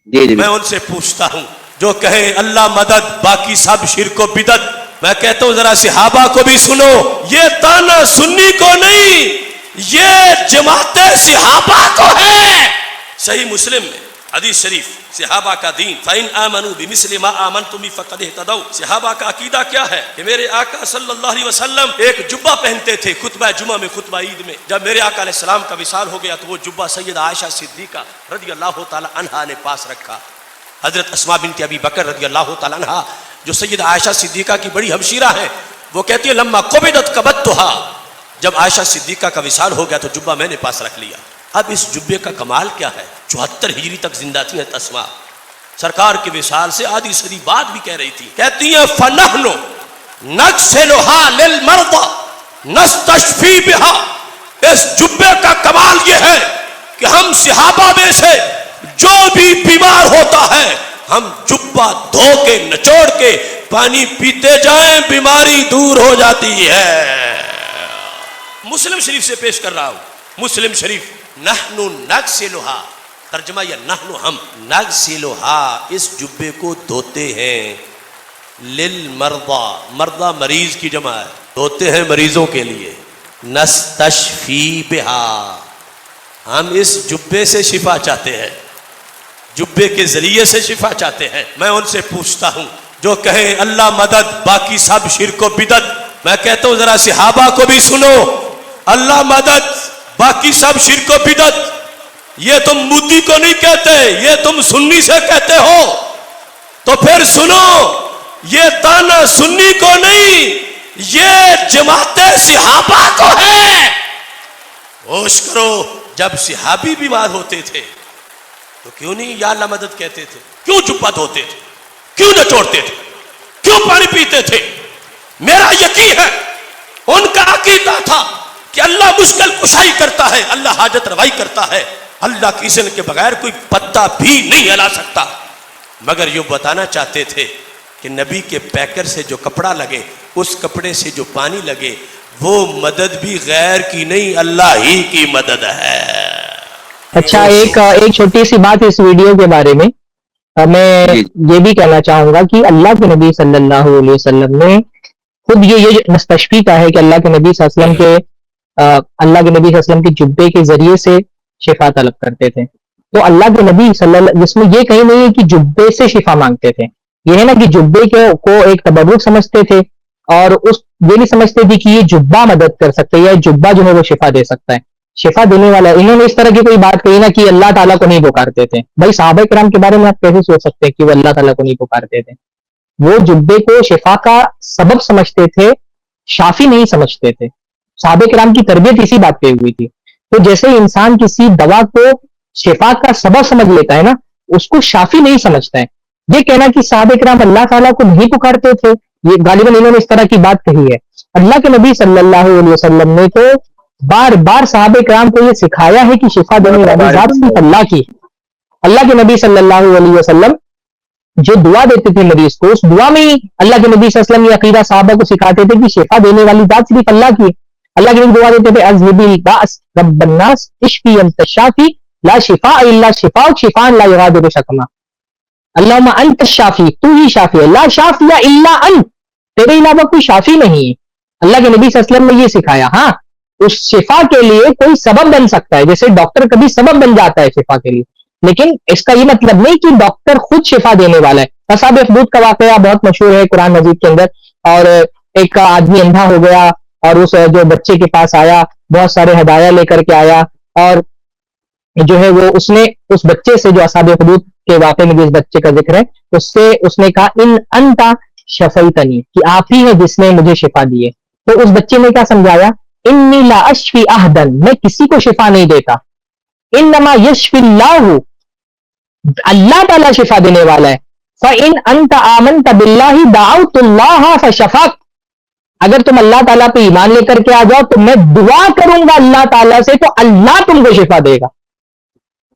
جی جی میں ان سے پوچھتا ہوں جو کہیں اللہ مدد باقی سب شرک و بدعت، میں کہتا ہوں ذرا صحابہ کو بھی سنو، یہ تانا سنی کو نہیں، یہ جماعت صحابہ کو ہے۔ صحیح مسلم میں حدیث شریف، صحابہ کا دین فَإِنْ آمَنُوا بِمِثْلِ مَا آمَنْتُمْ بِهِ فَقَدِ اهْتَدَوْا۔ صحابہ کا عقیدہ کیا ہے کہ میرے آقا صلی اللہ علیہ وسلم ایک جبہ پہنتے تھے خطبہ جمعہ میں، خطبہ عید میں۔ جب میرے آقا علیہ السلام کا وصال ہو گیا تو وہ جبہ سیدہ عائشہ صدیقہ رضی اللہ تعالی عنہا نے پاس رکھا۔ حضرت اسماء بنت ابی بکر رضی اللہ تعالی عنہا جو سیدہ عائشہ صدیقہ کی بڑی ہمشیرہ ہیں، وہ کہتی ہے لما قبضت قبضتها، جب عائشہ صدیقہ کا وصال ہو گیا تو جبہ میں نے پاس رکھ لیا۔ اب اس جبے کا کمال کیا ہے؟ 74 ہجری تک زندہ تھی اسماء، سرکار کے وصال سے آدھی صدی بعد بھی کہہ رہی تھی، کہتی ہیں فنحن نغسلها للمرضى نستشفی بها۔ اس جبے کا کمال یہ ہے کہ ہم صحابہ میں سے جو بھی بیمار ہوتا ہے ہم جبہ دھو کے نچوڑ کے پانی پیتے جائیں، بیماری دور ہو جاتی ہے۔ مسلم شریف سے پیش کر رہا ہوں، مسلم شریف، نحن نغسلها، ترجمہ یہ نحن ہم، نغسلها اس جبے کو دھوتے ہیں، للمرضى، مرضى مریض کی جمع ہے، دھوتے ہیں مریضوں کے لیے، نستشفی بها، ہم اس جبے سے شفا چاہتے ہیں، جبے کے ذریعے سے شفا چاہتے ہیں۔ میں ان سے پوچھتا ہوں جو کہیں اللہ مدد باقی سب شرک و بدعت، میں کہتا ہوں ذرا صحابہ کو بھی سنو، اللہ مدد باقی سب شرک و بدعت یہ تم مودی کو نہیں کہتے، یہ تم سنی سے کہتے ہو، تو پھر سنو، یہ تانا سنی کو نہیں، یہ جماعت صحابہ کو ہے۔ ہوش کرو، جب صحابی بیمار ہوتے تھے تو کیوں نہیں یا اللہ مدد کہتے تھے؟ کیوں جبہ دھوتے تھے؟ کیوں نچوڑتے تھے؟ کیوں پانی پیتے تھے؟ میرا یقین ہے ان کا عقیدہ تھا کہ اللہ مشکل کشائی کرتا ہے، اللہ حاجت روائی کرتا ہے، اللہ کی اذن کے بغیر کوئی پتا بھی نہیں ہلا سکتا، مگر یہ بتانا چاہتے تھے کہ نبی کے پیکر سے جو کپڑا لگے، اس کپڑے سے جو پانی لگے، وہ مدد بھی غیر کی نہیں، اللہ ہی کی مدد ہے۔ اچھا، ایک چھوٹی سی بات اس ویڈیو کے بارے میں میں یہ بھی کہنا چاہوں گا کہ اللہ کے نبی صلی اللہ علیہ وسلم نے خود یہ مستشفی کا ہے کہ اللہ کے نبی صلی اللہ علیہ وسلم کے جبے کے ذریعے سے شفا طلب کرتے تھے۔ تو اللہ کے نبی صلی اللہ، جس میں یہ کہیں نہیں ہے کہ جبے سے شفا مانگتے تھے، یہ ہے نا کہ جبے کو ایک تبرک سمجھتے تھے اور یہ نہیں سمجھتے تھے کہ یہ جبہ مدد کر سکتے یا جبہ جو ہے وہ شفا دے سکتا ہے، شفا دینے والا ہے۔ انہوں نے اس طرح کی کوئی بات کہی نا کہ اللہ تعالیٰ کو نہیں پکارتے تھے۔ بھائی صحابہ کرام کے بارے میں آپ کیسے سوچ سکتے ہیں کہ وہ اللہ تعالیٰ کو نہیں پکارتے تھے؟ وہ جبے کو شفا کا سبب سمجھتے تھے، شافی نہیں سمجھتے تھے۔ صحابہ کرام کی تربیت اسی بات پہ ہوئی تھی۔ تو جیسے انسان کسی دوا کو شفا کا سبب سمجھ لیتا ہے نا، اس کو شافی نہیں سمجھتا ہے۔ یہ کہنا کہ صحابہ کرام اللہ تعالیٰ کو نہیں پکارتے تھے، یہ غالباً انہوں نے اس طرح کی بات کہی ہے۔ اللہ کے نبی صلی اللہ علیہ وسلم نے تو بار بار صحابہ کرام کو یہ سکھایا ہے کہ شفا دینے والی ذات صرف اللہ کی۔ اللہ کے نبی صلی اللہ علیہ وسلم جو دعا دیتے تھے مریض کو، اس دعا میں ہی اللہ کے نبی صلی اللہ علیہ وسلم یہ عقیدہ صحابہ کو سکھاتے تھے کہ شفا دینے والی ذات صرف اللہ کی۔ اللہ کے نبی دعا دیتے تھے اذهب الباس رب الناس اشفی انت الشافی لا شفاء الا شفاءک شفاء لا یغادر سقما۔ اللہم انت الشافی، تو ہی شافی ہے، لا شافی الا انت، تیرے علاوہ کوئی شافی نہیں ہے۔ اللہ کے نبی صلی اللہ علیہ وسلم نے یہ سکھایا۔ ہاں، اس شفا کے لیے کوئی سبب بن سکتا ہے، جیسے ڈاکٹر کبھی سبب بن جاتا ہے شفا کے لیے، لیکن اس کا یہ مطلب نہیں کہ ڈاکٹر خود شفا دینے والا ہے۔ اصحاب اخدود کا واقعہ بہت مشہور ہے قرآن مجید کے اندر، اور ایک آدمی اندھا ہو گیا اور اس جو بچے کے پاس آیا، بہت سارے ہدایہ لے کر کے آیا، اور جو ہے وہ اس نے اس بچے سے، جو اصحاب اخدود کے واقعے میں جس بچے کا ذکر ہے، اس نے کہا ان انتا شفیتنی، کہ آپ ہی ہے جس نے مجھے شفا دی ہے۔ تو اس بچے نے کیا سمجھایا؟ انی لا اشفی احدن، میں کسی کو شفا نہیں دیتا، انما یشفی اللہ، اللہ تعالیٰ شفا دینے والا ہے۔ فَإِنْ أَنْتَ آمَنْتَ بِاللَّهِ دَعَوْتُ اللَّهَ فَشَفَاكَ، اگر تم اللہ تعالیٰ پہ ایمان لے کر کے آ جاؤ تو میں دعا کروں گا اللہ تعالیٰ سے، تو اللہ تم کو شفا دے گا۔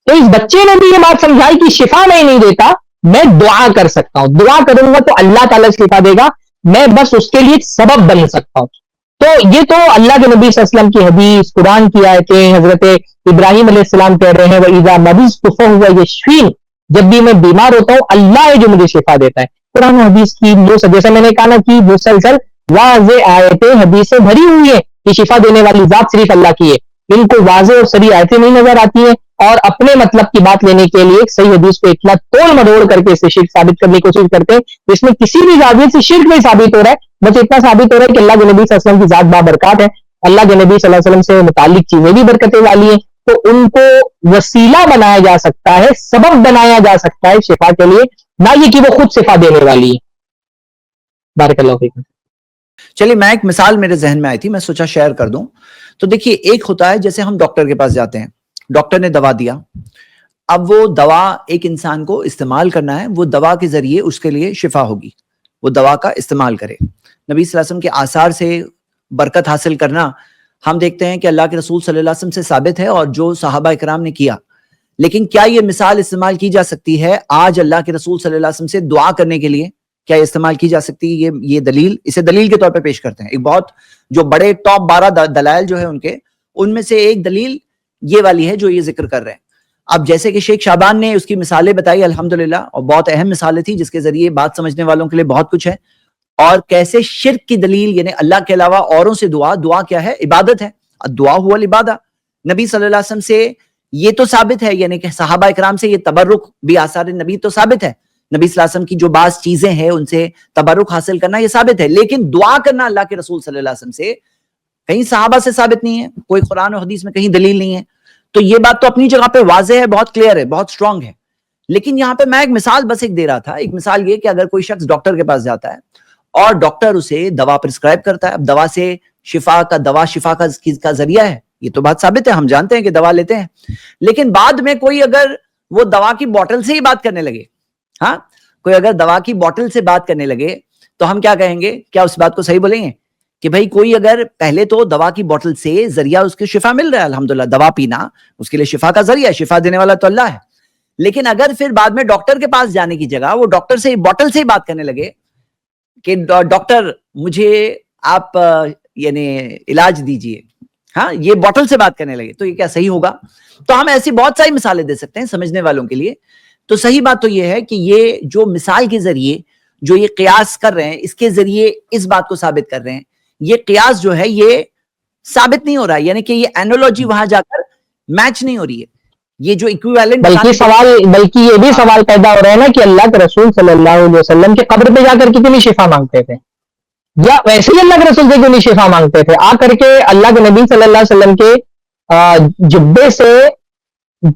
تو اس بچے نے بھی یہ بات سمجھائی کہ شفا میں نہیں دیتا، میں دعا کر سکتا ہوں، دعا کروں گا تو اللہ تعالیٰ شفا دے گا، میں بس اس کے لیے سبب بن سکتا ہوں۔ تو یہ تو اللہ کے نبی صلی اللہ علیہ وسلم کی حدیث، قرآن کی آیتیں، حضرت ابراہیم علیہ السلام کہہ رہے ہیں وَإِذَا مَرِضْتُ فَهُوَ يَشْفِينِ، جب بھی میں بیمار ہوتا ہوں اللہ ہے جو مجھے شفا دیتا ہے. قرآن و حدیث کی جیسا میں نے کہا نا کہ مسلسل واضح آیتیں حدیثیں بھری ہوئی ہیں کہ شفا دینے والی ذات صرف اللہ کی ہے. ان کو واضح اور صریح آیتیں نہیں نظر آتی ہیں, اور اپنے مطلب کی بات لینے کے لیے صحیح حدیث کو اتنا توڑ مروڑ کر کے اسے شرک ثابت کرنے کی کوشش کرتے ہیں جس میں کسی بھی زاویے سے شرک نہیں ثابت ہو رہا ہے, بس اتنا ثابت ہو رہا ہے کہ اللہ کے نبی صلی اللہ علیہ وسلم کی ذات بابرکات ہے, اللہ کے نبی صلی اللہ علیہ وسلم سے متعلق چیزیں بھی برکتیں والی ہیں, تو ان کو وسیلہ بنایا جا سکتا ہے, سبب بنایا جا سکتا ہے شفا کے لیے, نہ یہ کہ وہ خود شفا دینے والی ہے. بارک اللہ فیکم. چلیے میں ایک مثال میرے ذہن میں آئی تھی, میں سوچا شیئر کر دوں. تو دیکھیے ایک ہوتا ہے جیسے ہم ڈاکٹر کے پاس جاتے ہیں, ڈاکٹر نے دوا دیا, اب وہ دوا ایک انسان کو استعمال کرنا ہے, وہ دوا کے ذریعے اس کے لیے شفا ہوگی, وہ دوا کا استعمال کرے. نبی صلی اللہ علیہ وسلم کے آثار سے برکت حاصل کرنا ہم دیکھتے ہیں کہ اللہ کے رسول صلی اللہ علیہ وسلم سے ثابت ہے اور جو صحابہ اکرام نے کیا. لیکن کیا یہ مثال استعمال کی جا سکتی ہے آج اللہ کے رسول صلی اللہ علیہ وسلم سے دعا کرنے کے لیے؟ کیا یہ استعمال کی جا سکتی ہے؟ یہ دلیل, اسے دلیل کے طور پہ پیش کرتے ہیں. ایک بہت جو بڑے ٹاپ 12 دلائل جو ہے ان میں سے ایک دلیل یہ والی ہے جو یہ ذکر کر رہے ہیں. اب جیسے کہ شیخ شعبان نے اس کی مثالیں بتائی الحمدللہ, اور بہت اہم مثالیں تھی جس کے ذریعے بات سمجھنے والوں کے لیے بہت کچھ ہے. اور کیسے شرک کی دلیل, یعنی اللہ کے علاوہ اوروں سے دعا کیا ہے؟ عبادت ہے. دعا ہوا العبادہ. نبی صلی اللہ علیہ وسلم سے یہ تو ثابت ہے, یعنی کہ صحابہ اکرام سے یہ تبرک بھی آثار نبی تو ثابت ہے. نبی صلی اللہ علیہ وسلم کی جو بعض چیزیں ہیں ان سے تبرک حاصل کرنا یہ ثابت ہے. لیکن دعا کرنا اللہ کے رسول صلی اللہ علیہ وسلم سے کہیں صحابہ سے ثابت نہیں ہے, کوئی قرآن و حدیث میں کہیں دلیل نہیں ہے. تو یہ بات تو اپنی جگہ پہ واضح ہے, بہت کلیئر ہے, بہت اسٹرانگ ہے. لیکن یہاں پہ میں ایک مثال بس ایک دے رہا تھا. ایک مثال یہ کہ اگر کوئی شخص ڈاکٹر کے پاس جاتا ہے اور ڈاکٹر اسے دوا پرسکرائب کرتا ہے, اب دوا سے شفا کا ذریعہ ہے, یہ تو بات ثابت ہے, ہم جانتے ہیں کہ دوا لیتے ہیں. لیکن بعد میں کوئی اگر وہ دوا کی بوٹل سے ہی بات کرنے لگے, ہاں کوئی اگر دوا کی بوٹل سے بات کرنے لگے تو ہم کیا کہیں گے؟ کیا اس بات کو صحیح بولیں گے کہ بھائی کوئی اگر پہلے تو دوا کی بوٹل سے ذریعہ اس کے شفا مل رہا ہے, الحمدللہ دوا پینا اس کے لیے شفا کا ذریعہ ہے, شفا دینے والا تو اللہ ہے. لیکن اگر پھر بعد میں ڈاکٹر کے پاس جانے کی جگہ وہ ڈاکٹر سے بوٹل سے ہی بات کرنے لگے کہ ڈاکٹر مجھے آپ یعنی علاج دیجئے, ہاں یہ بوٹل سے بات کرنے لگے, تو یہ کیا صحیح ہوگا؟ تو ہم ایسی بہت ساری مثالیں دے سکتے ہیں سمجھنے والوں کے لیے. تو صحیح بات تو یہ ہے کہ یہ جو مثال کے ذریعے جو یہ قیاس کر رہے ہیں, اس کے ذریعے اس بات کو ثابت کر رہے ہیں, یہ قیاس جو ہے یہ ثابت نہیں ہو رہا ہے, یعنی کہ یہ اینالوجی وہاں جا کر میچ نہیں ہو رہی ہے. یہ جو ایکویویلنٹ بلکہ یہ بھی سوال پیدا ہو رہا ہے نا کہ اللہ کے رسول صلی اللہ علیہ وسلم کے قبر پہ جا کر کتنی شفا مانگتے تھے, یا ویسے ہی اللہ کے رسول سے کیوں نہیں شفا مانگتے تھے؟ آ کر کے اللہ کے نبی صلی اللہ علیہ وسلم کے جبے سے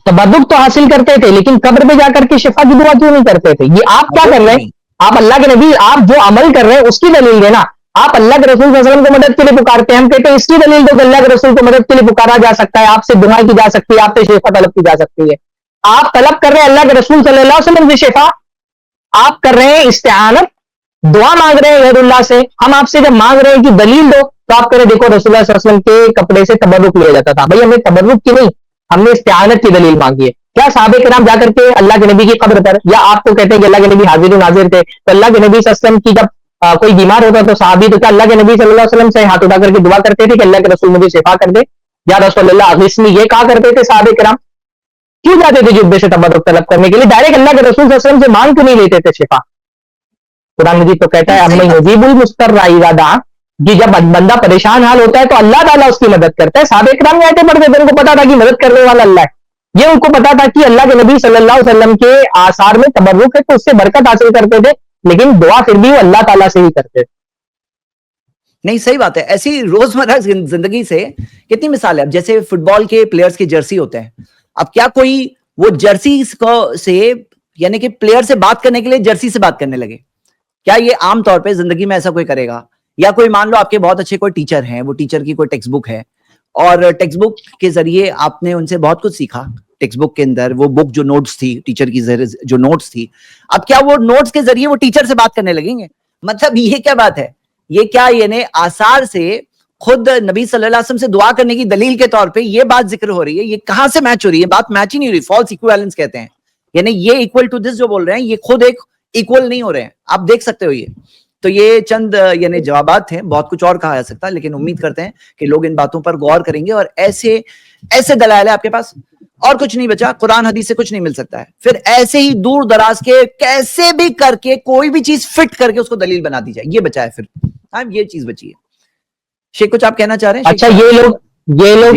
تبرک تو حاصل کرتے تھے, لیکن قبر پہ جا کر کے شفا کی دعا کیوں نہیں کرتے تھے؟ یہ آپ کیا کر رہے ہیں؟ آپ اللہ کے نبی, آپ جو عمل کر رہے ہیں اس کی دلیل دینا. آپ اللہ کے رسول صلی اللہ علیہ وسلم کو مدد کے لیے پکارتے ہیں, ہم کہتے ہیں اس کی دلیل دو کہ اللہ کے رسول کو مدد کے لیے پکارا جا سکتا ہے, آپ سے دعا کی جا سکتی ہے, آپ سے شفا طلب کی جا سکتی ہے. آپ طلب کر رہے ہیں اللہ کے رسول صلی اللہ علیہ وسلم سے شفا, آپ کر رہے ہیں استعانت, دعا مانگ رہے ہیں غیر اللہ سے. ہم آپ سے جب مانگ رہے ہیں کہ دلیل دو تو آپ کہہ رہے دیکھو رسول اللہ صلی اللہ علیہ وسلم کے کپڑے سے تبرک لیا جاتا تھا. بھائی ہم نے تبرک کی نہیں, ہم نے استعانت کی دلیل مانگی ہے. کیا صحابہ کرام جا کر کے اللہ کے نبی کی قبر پر, یا آپ کو کہتے ہیں کہ اللہ کے نبی حاضر و ناظر تھے, تو اللہ کے نبی صلی اللہ علیہ وسلم کی جب کوئی بیمار ہوتا تو صحابی تو کیا اللہ کے نبی صلی اللہ علیہ وسلم سے ہاتھ اٹھا کر کے دعا کرتے تھے کہ اللہ کے رسول مجھے شفا کر دے, یا رسول اللہ اغثنی, یہ کہا کرتے تھے صحابہ کرام؟ کیوں جاتے تھے جبے سے تبرک طلب کرنے کے لیے؟ ڈائریکٹ اللہ کے رسول صلی اللہ علیہ وسلم سے مانگ کیوں نہیں لیتے تھے شفا؟ قرآن مجید تو کہتا ہے اما یجیب المضطر اذا دعا, کہ جب بندہ پریشان حال ہوتا ہے تو اللہ تعالیٰ اس کی مدد کرتا ہے. صحابہ کرام آیتیں پڑھتے تھے, ان کو پتا تھا کہ مدد کرنے والا اللہ ہے. یہ ان کو پتا تھا کہ اللہ کے نبی صلی اللہ علیہ وسلم کے آثار میں تبرک ہے, تو اس سے برکت حاصل کرتے تھے, لیکن دعا پھر بھی وہ اللہ تعالیٰ سے ہی کرتے تھے. نہیں صحیح بات ہے. ایسی روزمرہ زندگی سے کتنی مثال ہے. اب جیسے فٹ بال کے پلیئرز کے جرسی ہوتے ہیں, اب کیا کوئی وہ جرسی سے یعنی کہ پلیئر سے بات کرنے کے لیے جرسی سے بات کرنے لگے؟ کیا یہ عام طور پہ زندگی میں ایسا کوئی کرے گا؟ یا کوئی مان لو آپ کے بہت اچھے کوئی ٹیچر ہیں, وہ ٹیچر کی کوئی ٹیکسٹ بک ہے اور ٹیکسٹ بک کے ذریعے آپ نے ان سے بہت کچھ سیکھا. ٹیکسٹ بک کے اندر وہ بک جو نوٹس تھی, ٹیچر کی جو نوٹس تھی, اب کیا وہ نوٹس کے ذریعے وہ ٹیچر سے بات کرنے لگیں گے؟ مطلب یہ کیا بات ہے؟ یہ کیا یعنی آثار سے خود نبی صلی اللہ علیہ وسلم سے دعا کرنے کی دلیل کے طور پہ یہ بات ذکر ہو رہی ہے؟ یہ کہاں سے میچ ہو رہی ہے؟ بات میچ ہی نہیں ہو رہی. فالس ایکویویلنس کہتے ہیں, یعنی یہ ایکول ٹو دس جو بول رہے ہیں یہ خود ایک ایکول نہیں ہو رہے ہیں. آپ دیکھ سکتے ہو. یہ تو یہ چند یعنی جوابات تھے, بہت کچھ اور کہا جا سکتا, لیکن امید کرتے ہیں کہ لوگ ان باتوں پر غور کریں گے. اور ایسے دلائل ہے آپ کے پاس, اور کچھ نہیں بچا, قرآن حدیث سے کچھ نہیں مل سکتا ہے. پھر ایسے ہی دور دراز کے کیسے بھی کر کے کوئی بھی چیز فٹ کر کے اس کو دلیل بنا دی جائے, یہ بچا ہے. پھر یہ چیز بچی ہے. شیخ کچھ آپ کہنا چاہ رہے ہیں؟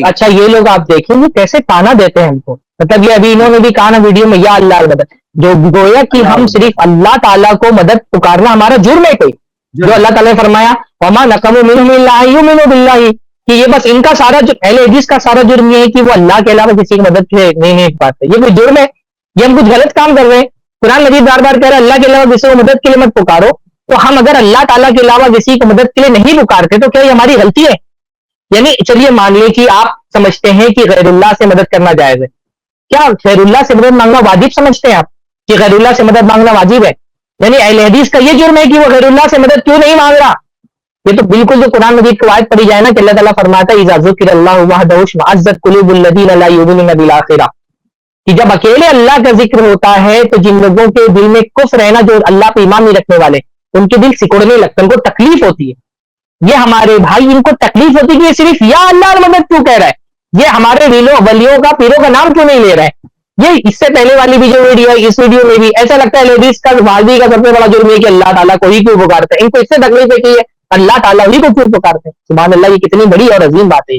اچھا یہ لوگ آپ دیکھیں گے کیسے تانا دیتے ہیں ہم کو. مطلب یہ ابھی انہوں نے بھی کہا نا ویڈیو میں, یا اللہ مدد, جو گویا کہ ہم صرف اللہ تعالیٰ کو مدد پکارنا ہمارا جرم ہے کوئی, جو اللہ تعالیٰ نے فرمایا وما نقموا منهم الا ان يؤمنوا بالله, کہ یہ بس ان کا سارا اہل حدیث کا سارا جرم یہ ہے کہ وہ اللہ کے علاوہ کسی کی مدد سے نہیں پاتے. یہ کوئی جرم ہے؟ یہ ہم کچھ غلط کام کر رہے ہیں. قرآن مجید بار بار کہہ رہا ہے اللہ کے علاوہ کسی کو مدد کے لیے مت پکارو. تو ہم اگر اللہ تعالیٰ کے علاوہ کسی کو مدد کے لیے نہیں پکارتے تو کیا یہ ہماری غلطی ہے؟ یعنی چلیے مان لیں کہ آپ سمجھتے ہیں کہ غیر اللہ سے مدد کرنا جائز ہے, کیا غیر اللہ سے مدد مانگنا واجب سمجھتے ہیں آپ کہ غیر اللہ سے مدد مانگنا واجب ہے؟ یعنی اہل حدیث کا یہ جرم ہے کہ وہ غیر اللہ سے مدد کیوں نہیں مانگ رہا. یہ تو بالکل جو قرآن مجید کی آیت پڑھی جائے نا کہ اللہ تعالیٰ فرماتا ہے اذا ذکر اللہ وحدہ اشمئزت قلوب الذین لا یؤمنون بالآخرہ, کہ جب اکیلے اللہ کا ذکر ہوتا ہے تو جن لوگوں کے دل میں کفر ہے نا, جو اللہ پہ ایمان نہیں رکھنے والے, ان کے دل سکڑنے لگتے ہیں, ان کو تکلیف ہوتی ہے. یہ ہمارے بھائی ان کو تکلیف ہوتی ہے کہ یہ صرف یا اللہ مدد کیوں کہہ رہا ہے, یہ ہمارے ولیوں کا پیروں کا نام کیوں نہیں لے رہا ہے. یہ اس سے پہلے والی بھی جو ویڈیو ہے, اس ویڈیو میں بھی ایسا لگتا ہے لیڈیز کا واجبی کا سب سے بڑا جرم ہے کہ اللہ تعالیٰ کو ہی کیوں پکارتے ہیں. ان کو اس سے تکلیف ہے کہ اللہ تعالیٰ ہی کو کیوں پکارتے ہیں. سبحان اللہ, یہ کتنی بڑی اور عظیم بات ہے.